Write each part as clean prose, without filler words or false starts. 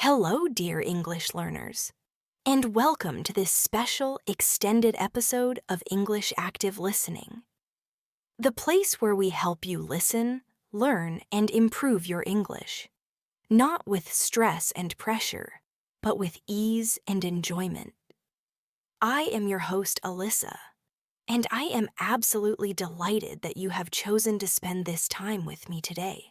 Hello, dear English learners, and welcome to this special extended episode of English Active Listening, the place where we help you listen, learn, and improve your English, not with stress and pressure, but with ease and enjoyment. I am your host, Alyssa, and I am absolutely delighted that you have chosen to spend this time with me today.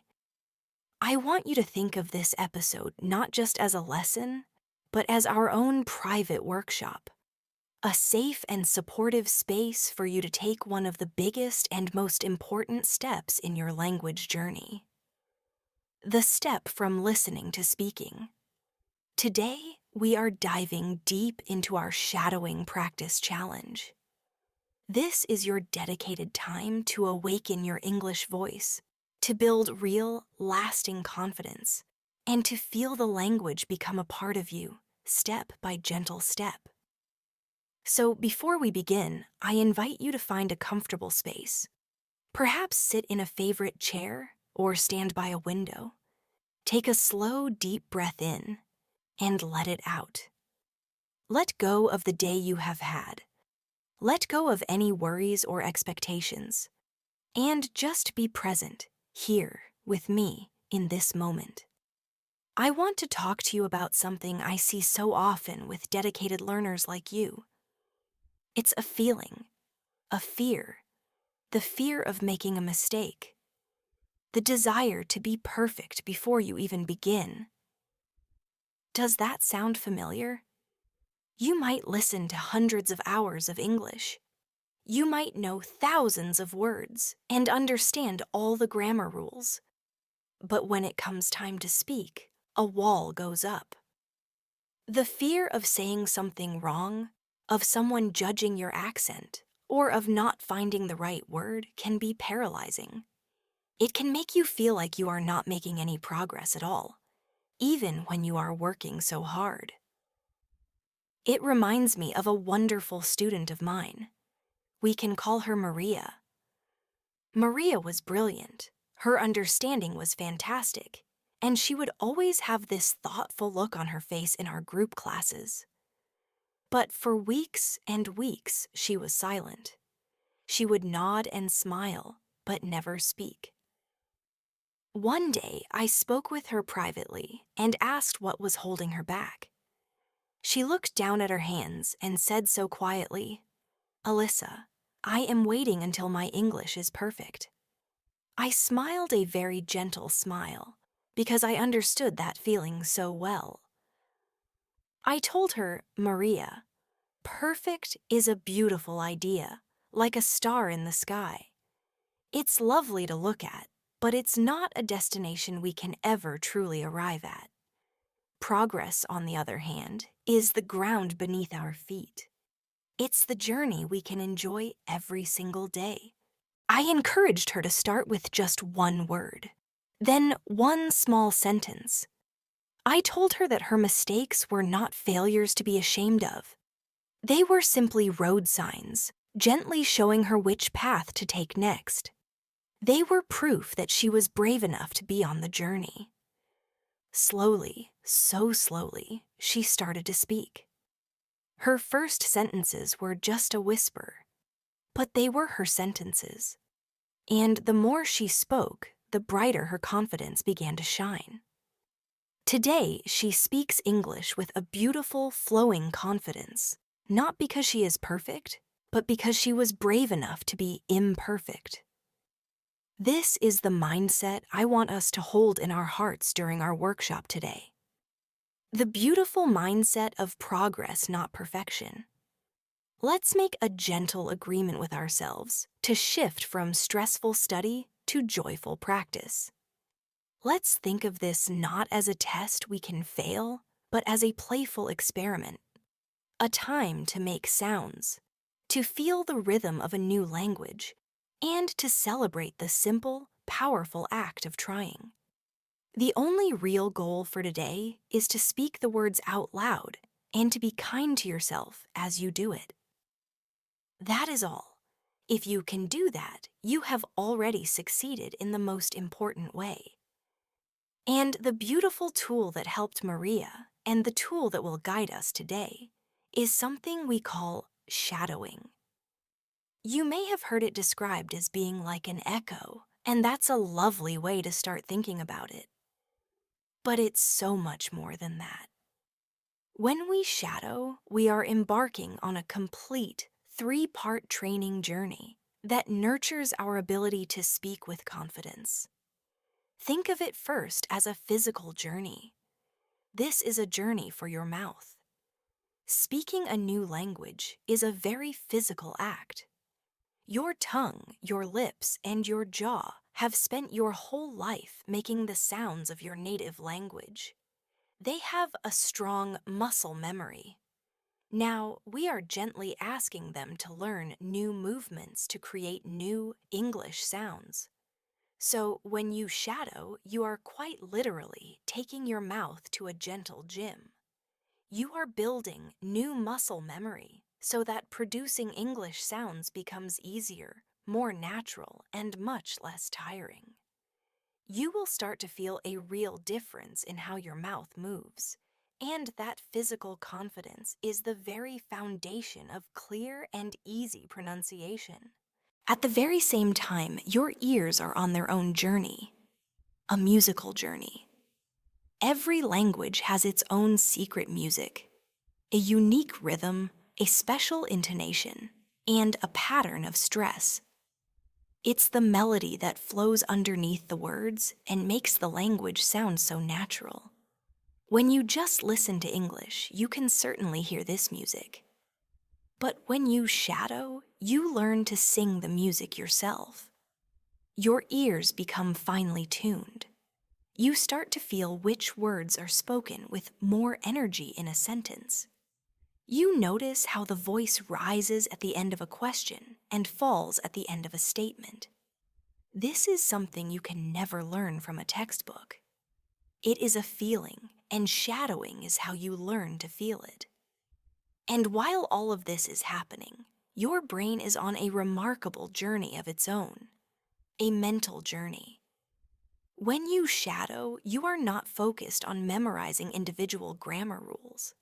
I want you to think of this episode not just as a lesson, but as our own private workshop, a safe and supportive space for you to take one of the biggest and most important steps in your language journey. The step from listening to speaking. Today, we are diving deep into our shadowing practice challenge. This is your dedicated time to awaken your English voice, to build real, lasting confidence, and to feel the language become a part of you, step by gentle step. So before we begin, I invite you to find a comfortable space. Perhaps sit in a favorite chair or stand by a window. Take a slow, deep breath in and let it out. Let go of the day you have had. Let go of any worries or expectations. And just be present, here, with me, in this moment. I want to talk to you about something I see so often with dedicated learners like you. It's a feeling, a fear, the fear of making a mistake, the desire to be perfect before you even begin. Does that sound familiar? You might listen to hundreds of hours of English. You might know thousands of words and understand all the grammar rules. But when it comes time to speak, a wall goes up. The fear of saying something wrong, of someone judging your accent, or of not finding the right word can be paralyzing. It can make you feel like you are not making any progress at all, even when you are working so hard. It reminds me of a wonderful student of mine. We can call her Maria. Maria was brilliant. Her understanding was fantastic, and she would always have this thoughtful look on her face in our group classes. But for weeks and weeks, she was silent. She would nod and smile, but never speak. One day, I spoke with her privately and asked what was holding her back. She looked down at her hands and said so quietly, "Alyssa, I am waiting until my English is perfect." I smiled a very gentle smile because I understood that feeling so well. I told her, "Maria, perfect is a beautiful idea, like a star in the sky. It's lovely to look at, but it's not a destination we can ever truly arrive at. Progress, on the other hand, is the ground beneath our feet. It's the journey we can enjoy every single day." I encouraged her to start with just one word, then one small sentence. I told her that her mistakes were not failures to be ashamed of. They were simply road signs, gently showing her which path to take next. They were proof that she was brave enough to be on the journey. Slowly, so slowly, she started to speak. Her first sentences were just a whisper, but they were her sentences. And the more she spoke, the brighter her confidence began to shine. Today, she speaks English with a beautiful, flowing confidence, not because she is perfect, but because she was brave enough to be imperfect. This is the mindset I want us to hold in our hearts during our workshop today. The beautiful mindset of progress, not perfection. Let's make a gentle agreement with ourselves to shift from stressful study to joyful practice. Let's think of this not as a test we can fail, but as a playful experiment. A time to make sounds, to feel the rhythm of a new language, and to celebrate the simple, powerful act of trying. The only real goal for today is to speak the words out loud and to be kind to yourself as you do it. That is all. If you can do that, you have already succeeded in the most important way. And the beautiful tool that helped Maria, and the tool that will guide us today, is something we call shadowing. You may have heard it described as being like an echo, and that's a lovely way to start thinking about it. But it's so much more than that. When we shadow, we are embarking on a complete 3-part training journey that nurtures our ability to speak with confidence. Think of it first as a physical journey. This is a journey for your mouth. Speaking a new language is a very physical act. Your tongue, your lips, and your jaw have spent your whole life making the sounds of your native language. They have a strong muscle memory. Now, we are gently asking them to learn new movements to create new English sounds. So, when you shadow, you are quite literally taking your mouth to a gentle gym. You are building new muscle memory so that producing English sounds becomes easier, more natural, and much less tiring. You will start to feel a real difference in how your mouth moves. And that physical confidence is the very foundation of clear and easy pronunciation. At the very same time, your ears are on their own journey, a musical journey. Every language has its own secret music, a unique rhythm, a special intonation, and a pattern of stress. It's the melody that flows underneath the words and makes the language sound so natural. When you just listen to English, you can certainly hear this music. But when you shadow, you learn to sing the music yourself. Your ears become finely tuned. You start to feel which words are spoken with more energy in a sentence. You notice how the voice rises at the end of a question and falls at the end of a statement. This is something you can never learn from a textbook. It is a feeling, and shadowing is how you learn to feel it. And while all of this is happening, your brain is on a remarkable journey of its own, a mental journey. When you shadow, you are not focused on memorizing individual grammar rules.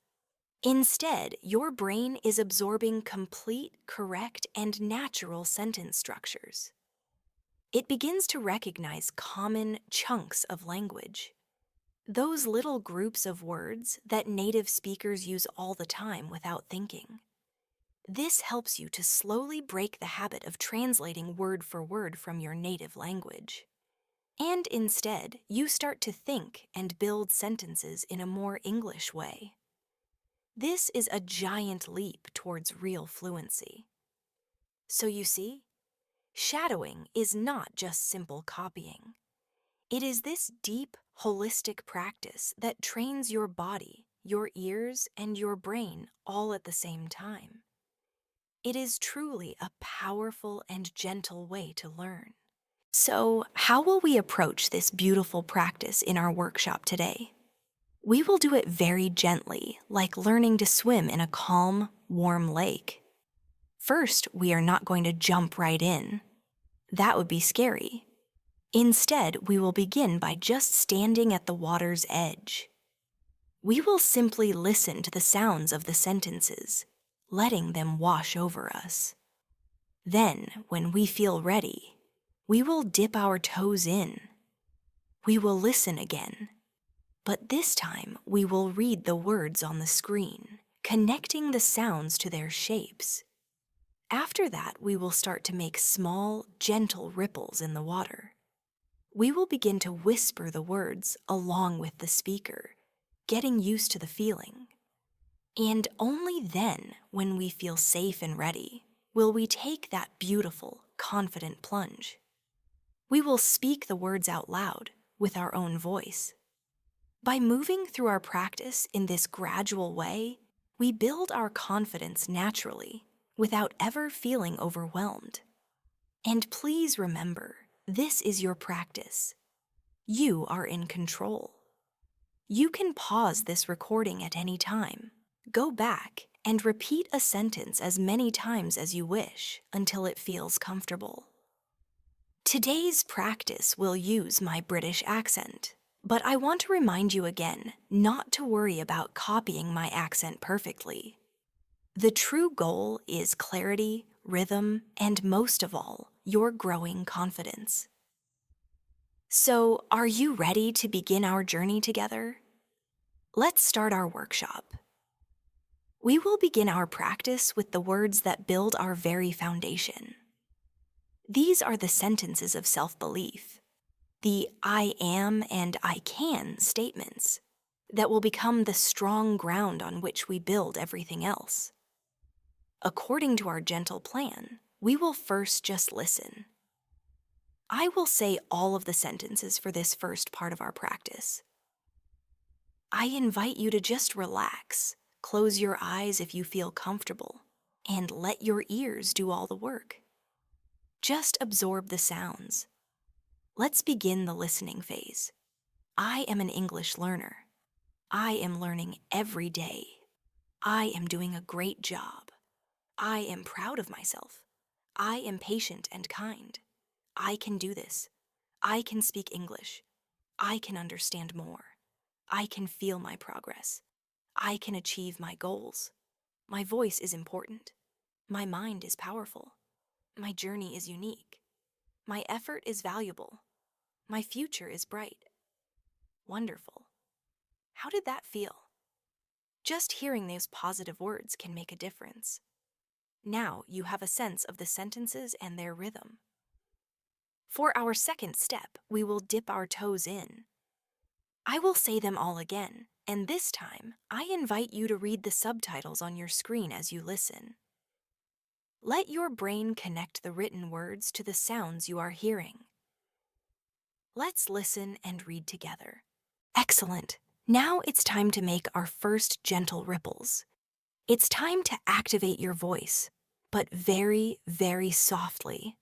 Instead, your brain is absorbing complete, correct, and natural sentence structures. It begins to recognize common chunks of language. Those little groups of words that native speakers use all the time without thinking. This helps you to slowly break the habit of translating word for word from your native language. And instead, you start to think and build sentences in a more English way. This is a giant leap towards real fluency. So you see, shadowing is not just simple copying. It is this deep, holistic practice that trains your body, your ears, and your brain all at the same time. It is truly a powerful and gentle way to learn. So, how will we approach this beautiful practice in our workshop today? We will do it very gently, like learning to swim in a calm, warm lake. First, we are not going to jump right in. That would be scary. Instead, we will begin by just standing at the water's edge. We will simply listen to the sounds of the sentences, letting them wash over us. Then, when we feel ready, we will dip our toes in. We will listen again. But this time, we will read the words on the screen, connecting the sounds to their shapes. After that, we will start to make small, gentle ripples in the water. We will begin to whisper the words along with the speaker, getting used to the feeling. And only then, when we feel safe and ready, will we take that beautiful, confident plunge. We will speak the words out loud with our own voice. By moving through our practice in this gradual way, we build our confidence naturally without ever feeling overwhelmed. And please remember, this is your practice. You are in control. You can pause this recording at any time, go back, and repeat a sentence as many times as you wish until it feels comfortable. Today's practice will use my British accent. But I want to remind you again not to worry about copying my accent perfectly. The true goal is clarity, rhythm, and most of all, your growing confidence. So, are you ready to begin our journey together? Let's start our workshop. We will begin our practice with the words that build our very foundation. These are the sentences of self-belief, the I am and I can statements that will become the strong ground on which we build everything else. According to our gentle plan, we will first just listen. I will say all of the sentences for this first part of our practice. I invite you to just relax, close your eyes if you feel comfortable, and let your ears do all the work. Just absorb the sounds. Let's begin the listening phase. I am an English learner. I am learning every day. I am doing a great job. I am proud of myself. I am patient and kind. I can do this. I can speak English. I can understand more. I can feel my progress. I can achieve my goals. My voice is important. My mind is powerful. My journey is unique. My effort is valuable. My future is bright. Wonderful. How did that feel? Just hearing those positive words can make a difference. Now you have a sense of the sentences and their rhythm. For our second step, we will dip our toes in. I will say them all again, and this time, I invite you to read the subtitles on your screen as you listen. Let your brain connect the written words to the sounds you are hearing. Let's listen and read together. Excellent. Now it's time to make our first gentle ripples. It's time to activate your voice, but very, very softly.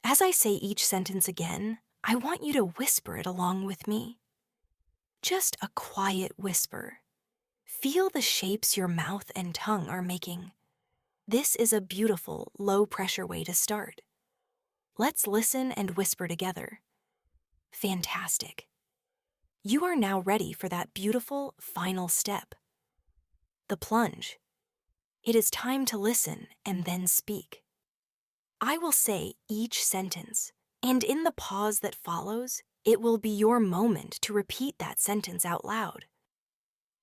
As I say each sentence again, I want you to whisper it along with me. Just a quiet whisper. Feel the shapes your mouth and tongue are making. This is a beautiful, low-pressure way to start. Let's listen and whisper together. Fantastic. You are now ready for that beautiful final step. The plunge. It is time to listen and then speak. I will say each sentence, and in the pause that follows, it will be your moment to repeat that sentence out loud.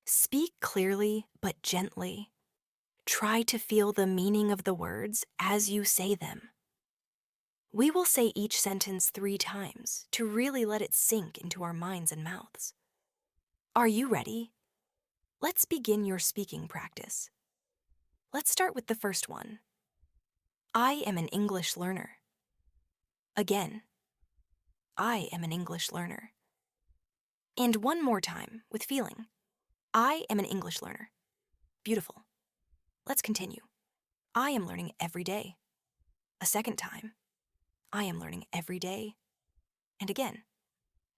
Speak clearly but gently. Try to feel the meaning of the words as you say them. We will say each sentence 3 times to really let it sink into our minds and mouths. Are you ready? Let's begin your speaking practice. Let's start with the first one. I am an English learner. Again. I am an English learner. And one more time, with feeling. I am an English learner. Beautiful. Let's continue. I am learning every day. A second time. I am learning every day. And again.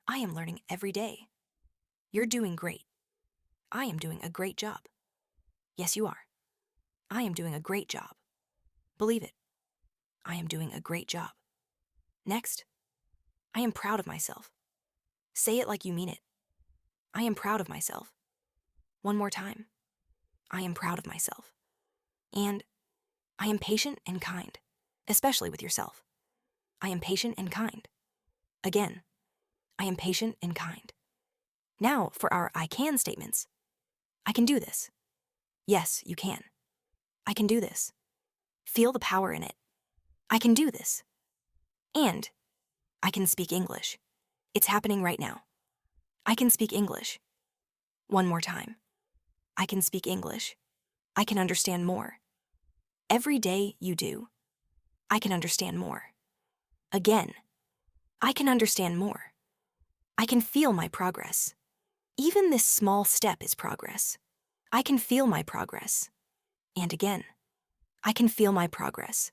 I am learning every day. You're doing great. I am doing a great job. Yes, you are. I am doing a great job. Believe it. I am doing a great job. Next. I am proud of myself. Say it like you mean it. I am proud of myself. One more time. I am proud of myself. And I am patient and kind, especially with yourself. I am patient and kind. Again, I am patient and kind. Now for our I can statements. I can do this. Yes, you can. I can do this. Feel the power in it. I can do this. And I can speak English. It's happening right now. I can speak English. One more time. I can speak English. I can understand more. Every day you do. I can understand more. Again. I can understand more. I can feel my progress. Even this small step is progress. I can feel my progress. And again. I can feel my progress.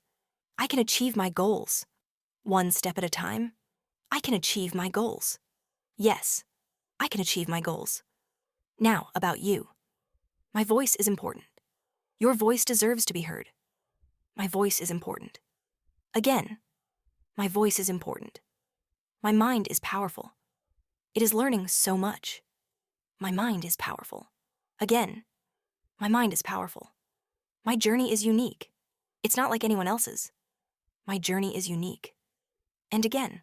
I can achieve my goals. One step at a time. I can achieve my goals. Yes, I can achieve my goals. Now, about you. My voice is important. Your voice deserves to be heard. My voice is important. Again, my voice is important. My mind is powerful. It is learning so much. My mind is powerful. Again, my mind is powerful. My journey is unique. It's not like anyone else's. My journey is unique. And again,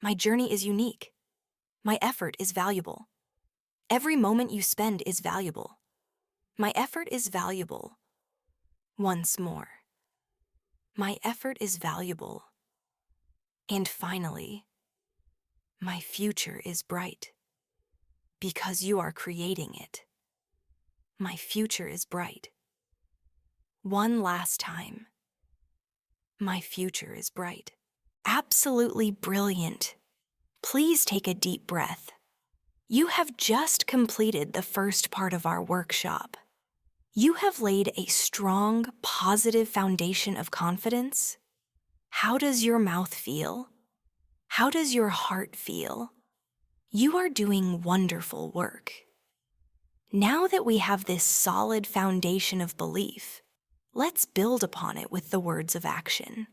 my journey is unique. My effort is valuable. Every moment you spend is valuable. My effort is valuable. Once more. My effort is valuable. And finally, my future is bright. Because you are creating it. My future is bright. One last time. My future is bright. Absolutely brilliant. Please take a deep breath. You have just completed the first part of our workshop. You have laid a strong, positive foundation of confidence. How does your mouth feel? How does your heart feel? You are doing wonderful work. Now that we have this solid foundation of belief, let's build upon it with the words of action.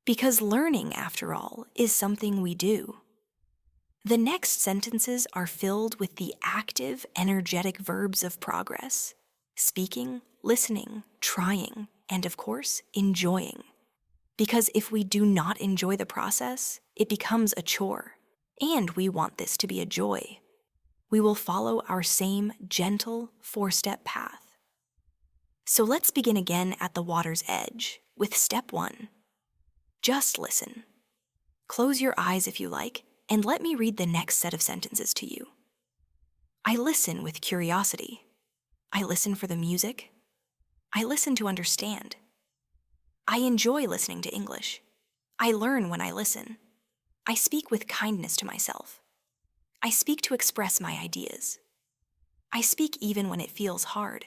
Because learning, after all, is something we do. The next sentences are filled with the active, energetic verbs of progress: speaking, listening, trying, and of course, enjoying. Because if we do not enjoy the process, it becomes a chore. And we want this to be a joy. We will follow our same gentle 4-step path. So let's begin again at the water's edge with step 1. Just listen. Close your eyes if you like, and let me read the next set of sentences to you. I listen with curiosity. I listen for the music. I listen to understand. I enjoy listening to English. I learn when I listen. I speak with kindness to myself. I speak to express my ideas. I speak even when it feels hard.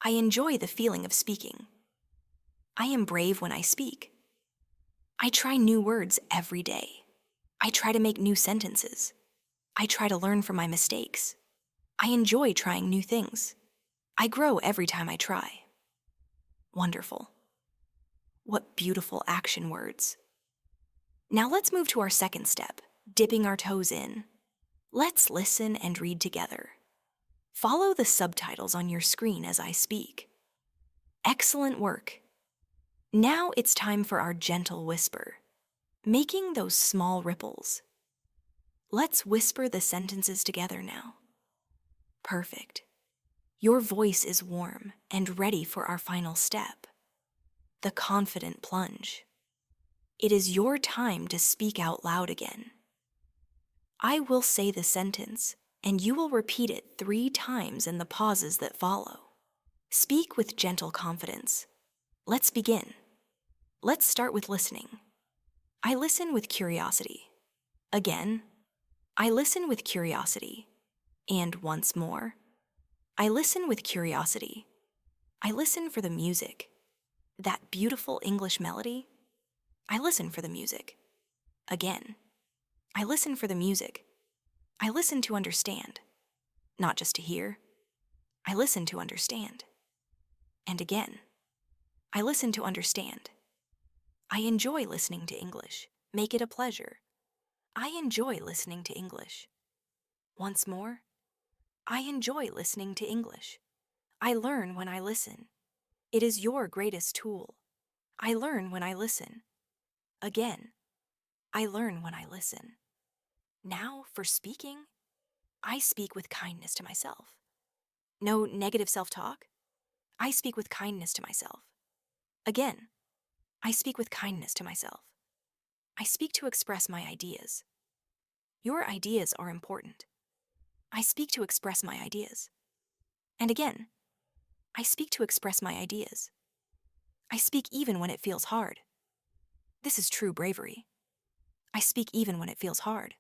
I enjoy the feeling of speaking. I am brave when I speak. I try new words every day. I try to make new sentences. I try to learn from my mistakes. I enjoy trying new things. I grow every time I try. Wonderful. What beautiful action words. Now let's move to our second step, dipping our toes in. Let's listen and read together. Follow the subtitles on your screen as I speak. Excellent work. Now it's time for our gentle whisper, making those small ripples. Let's whisper the sentences together now. Perfect. Your voice is warm and ready for our final step, the confident plunge. It is your time to speak out loud again. I will say the sentence, and you will repeat it 3 times in the pauses that follow. Speak with gentle confidence. Let's begin. Let's start with listening. I listen with curiosity. Again, I listen with curiosity. And once more, I listen with curiosity. I listen for the music. That beautiful English melody. I listen for the music. Again, I listen for the music. I listen to understand, not just to hear. I listen to understand. And again, I listen to understand. I enjoy listening to English. Make it a pleasure. I enjoy listening to English. Once more, I enjoy listening to English. I learn when I listen. It is your greatest tool. I learn when I listen. Again, I learn when I listen. Now, for speaking, I speak with kindness to myself. No negative self-talk. I speak with kindness to myself. Again, I speak with kindness to myself. I speak to express my ideas. Your ideas are important. I speak to express my ideas. And again, I speak to express my ideas. I speak even when it feels hard. This is true bravery. I speak even when it feels hard.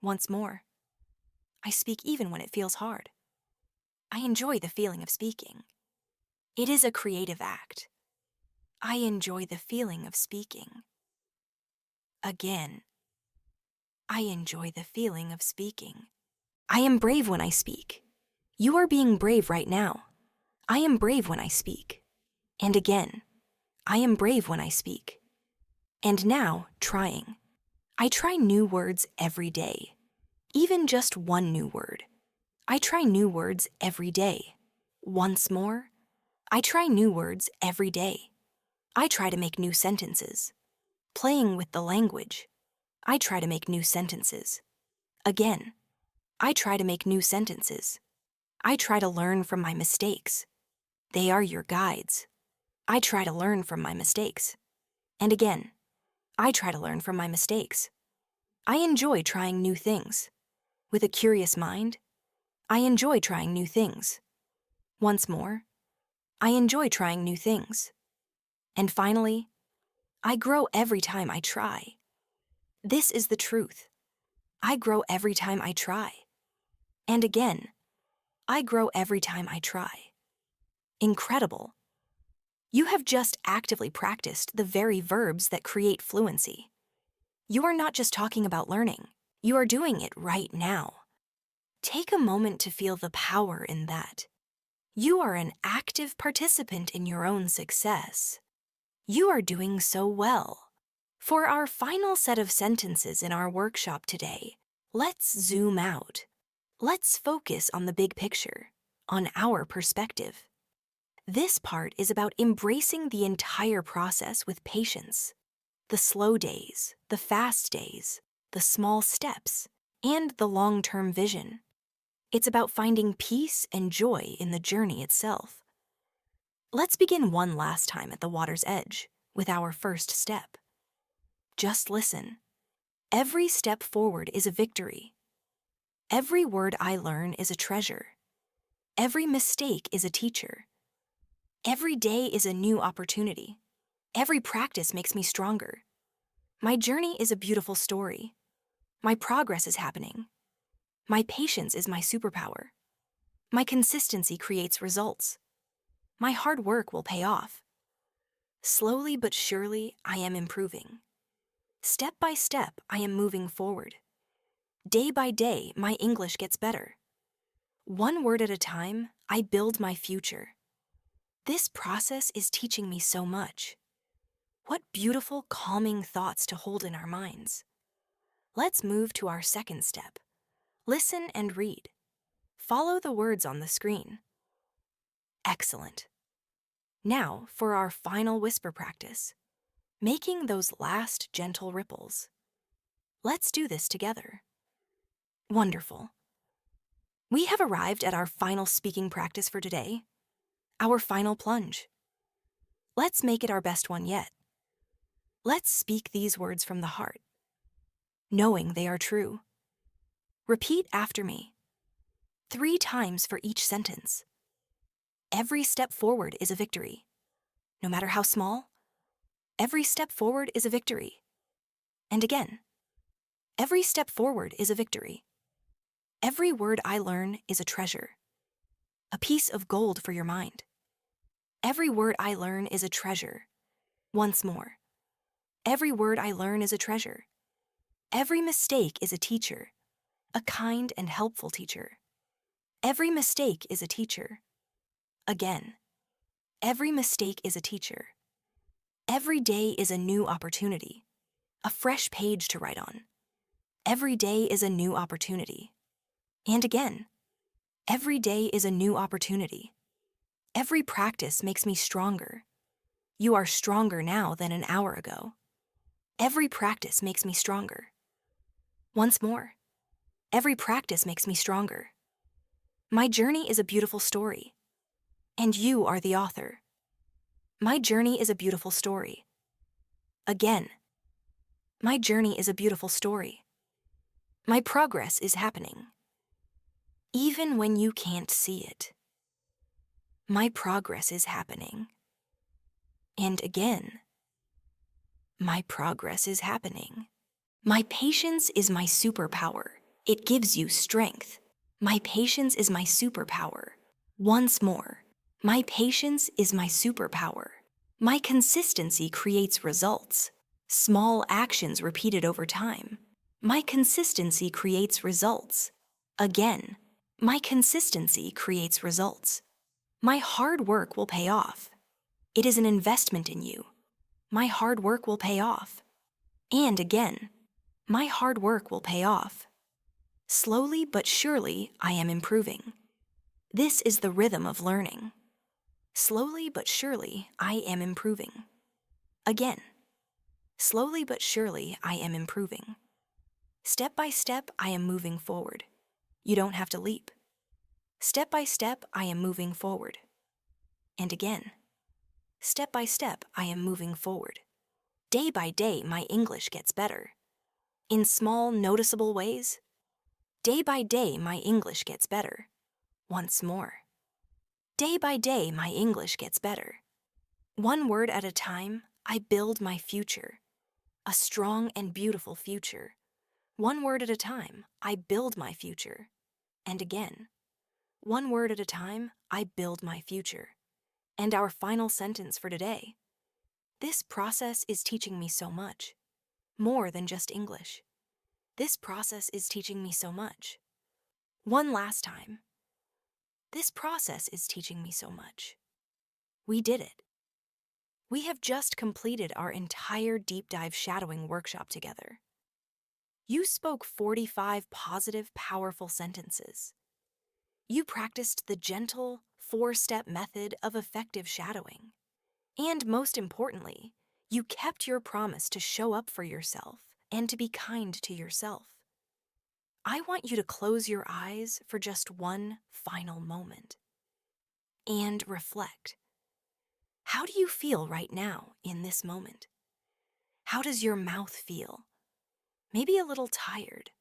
Once more, I speak even when it feels hard. I enjoy the feeling of speaking. It is a creative act. I enjoy the feeling of speaking. Again, I enjoy the feeling of speaking. I am brave when I speak. You are being brave right now. I am brave when I speak. And again, I am brave when I speak. And now, trying. I try new words every day. Even just one new word. I try new words every day. Once more. I try new words every day. I try to make new sentences. Playing with the language. I try to make new sentences. Again. I try to make new sentences. I try to learn from my mistakes. They are your guides. I try to learn from my mistakes. And again, I try to learn from my mistakes. I enjoy trying new things. With a curious mind, I enjoy trying new things. Once more, I enjoy trying new things. And finally, I grow every time I try. This is the truth. I grow every time I try. And again, I grow every time I try. Incredible. You have just actively practiced the very verbs that create fluency. You are not just talking about learning, you are doing it right now. Take a moment to feel the power in that. You are an active participant in your own success. You are doing so well. For our final set of sentences in our workshop today, let's zoom out. Let's focus on the big picture, on our perspective. This part is about embracing the entire process with patience. The slow days, the fast days, the small steps, and the long-term vision. It's about finding peace and joy in the journey itself. Let's begin one last time at the water's edge with our first step. Just listen. Every step forward is a victory. Every word I learn is a treasure. Every mistake is a teacher. Every day is a new opportunity. Every practice makes me stronger. My journey is a beautiful story. My progress is happening. My patience is my superpower. My consistency creates results. My hard work will pay off. Slowly but surely, I am improving. Step by step, I am moving forward. Day by day, my English gets better. One word at a time, I build my future. This process is teaching me so much. What beautiful, calming thoughts to hold in our minds. Let's move to our second step. Listen and read. Follow the words on the screen. Excellent. Now for our final whisper practice, making those last gentle ripples. Let's do this together. Wonderful. We have arrived at our final speaking practice for today, our final plunge. Let's make it our best one yet. Let's speak these words from the heart, knowing they are true. Repeat after me, 3 times for each sentence. Every step forward is a victory. No matter how small, every step forward is a victory. And again, every step forward is a victory. Every word I learn is a treasure, a piece of gold for your mind. Every word I learn is a treasure. Once more, every word I learn is a treasure. Every mistake is a teacher, a kind and helpful teacher. Every mistake is a teacher. Again, every mistake is a teacher. Every day is a new opportunity, a fresh page to write on. Every day is a new opportunity. And again, every day is a new opportunity. Every practice makes me stronger. You are stronger now than an hour ago. Every practice makes me stronger. Once more, every practice makes me stronger. My journey is a beautiful story, and you are the author. My journey is a beautiful story. Again, my journey is a beautiful story. My progress is happening, even when you can't see it. My progress is happening. And again, my progress is happening. My patience is my superpower. It gives you strength. My patience is my superpower. Once more, my patience is my superpower. My consistency creates results. Small actions repeated over time. My consistency creates results. Again, my consistency creates results. My hard work will pay off. It is an investment in you. My hard work will pay off. And again, my hard work will pay off. Slowly but surely, I am improving. This is the rhythm of learning. Slowly but surely, I am improving. Again. Slowly but surely, I am improving. Step by step, I am moving forward. You don't have to leap. Step by step, I am moving forward. And again. Step by step, I am moving forward. Day by day, my English gets better. In small, noticeable ways. Day by day, my English gets better. Once more. Day by day, my English gets better. One word at a time, I build my future. A strong and beautiful future. One word at a time, I build my future. And again. One word at a time, I build my future. And our final sentence for today. This process is teaching me so much. More than just English. This process is teaching me so much. One last time. This process is teaching me so much. We did it. We have just completed our entire deep dive shadowing workshop together. You spoke 45 positive, powerful sentences. You practiced the gentle, 4-step method of effective shadowing. And most importantly, you kept your promise to show up for yourself and to be kind to yourself. I want you to close your eyes for just one final moment and reflect. How do you feel right now in this moment? How does your mouth feel? Maybe a little tired.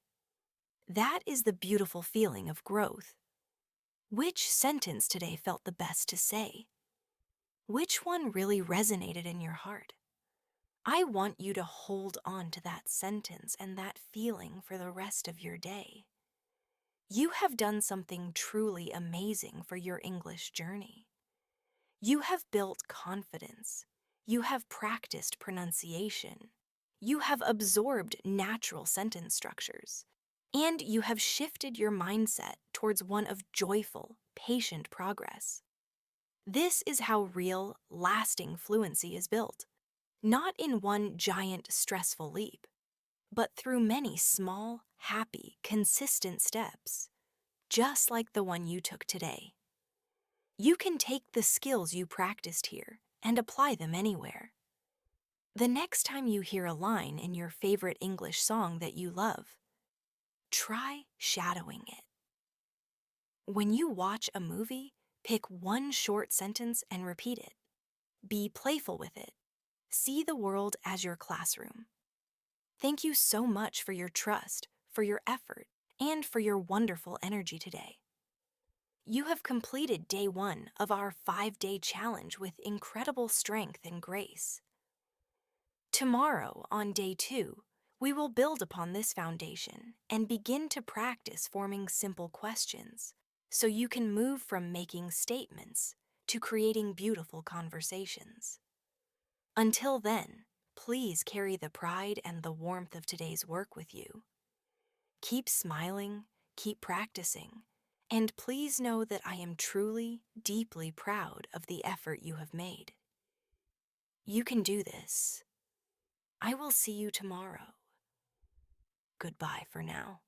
That is the beautiful feeling of growth. Which sentence today felt the best to say? Which one really resonated in your heart? I want you to hold on to that sentence and that feeling for the rest of your day. You have done something truly amazing for your English journey. You have built confidence. You have practiced pronunciation. You have absorbed natural sentence structures. And you have shifted your mindset towards one of joyful, patient progress. This is how real, lasting fluency is built. Not in one giant, stressful leap, but through many small, happy, consistent steps, just like the one you took today. You can take the skills you practiced here and apply them anywhere. The next time you hear a line in your favorite English song that you love, try shadowing it. When you watch a movie, pick one short sentence and repeat it. Be playful with it. See the world as your classroom. Thank you so much for your trust, for your effort, and for your wonderful energy today. You have completed day 1 of our 5-day challenge with incredible strength and grace. Tomorrow, on day 2, we will build upon this foundation and begin to practice forming simple questions so you can move from making statements to creating beautiful conversations. Until then, please carry the pride and the warmth of today's work with you. Keep smiling, keep practicing, and please know that I am truly, deeply proud of the effort you have made. You can do this. I will see you tomorrow. Goodbye for now.